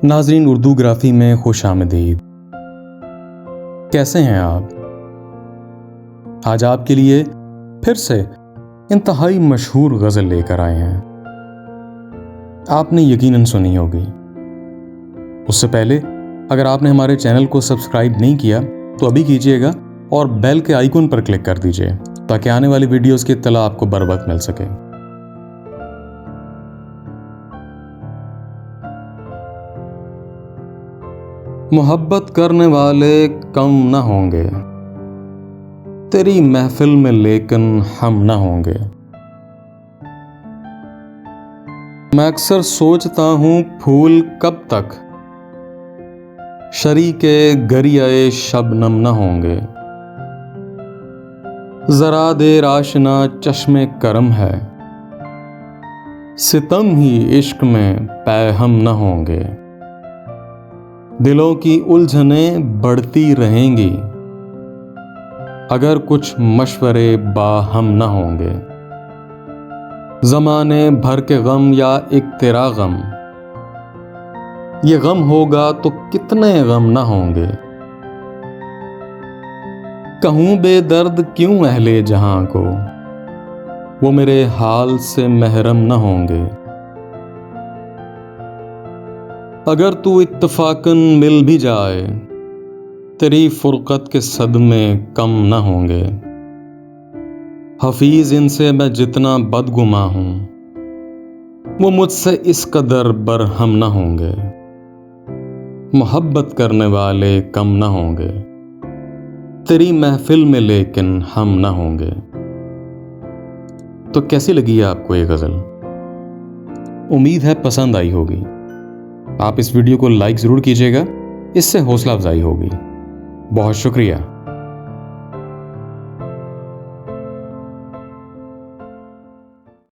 नाजरीन, उर्दू ग्राफी में खुश आमदीद। कैसे हैं आप? आज आपके लिए फिर से इंतहाई मशहूर गज़ल लेकर आए हैं। आपने यकीनन सुनी होगी। उससे पहले अगर आपने हमारे चैनल को सब्सक्राइब नहीं किया तो अभी कीजिएगा और बेल के आइकन पर क्लिक कर दीजिए ताकि आने वाली वीडियोस की इत्तला आपको बर वक्त मिल सके। मोहब्बत करने वाले कम न होंगे तेरी महफिल में, लेकिन हम न होंगे। मैं अक्सर सोचता हूँ फूल कब तक शरीके गरियाए शबनम न होंगे। जरा देर आशना चश्मे करम है, सितम ही इश्क में पैहम न होंगे। दिलों की उलझनें बढ़ती रहेंगी अगर कुछ मशवरे बाहम न होंगे। ज़माने भर के गम या एक तेरा गम, ये गम होगा तो कितने गम न होंगे। कहूँ बेदर्द क्यों अहले जहां को, वो मेरे हाल से महरम न होंगे। अगर तू इत्तफाकन मिल भी जाए, तेरी फुरकत के सदमे कम न होंगे। हफीज इनसे मैं जितना बदगुमा हूं, वो मुझसे इस कदर बरहम न होंगे। मोहब्बत करने वाले कम न होंगे तेरी महफिल में, लेकिन हम न होंगे। तो कैसी लगी है आपको ये गज़ल? उम्मीद है पसंद आई होगी। आप इस वीडियो को लाइक ज़रूर कीजिएगा, इससे हौसला अफजाई होगी। बहुत शुक्रिया।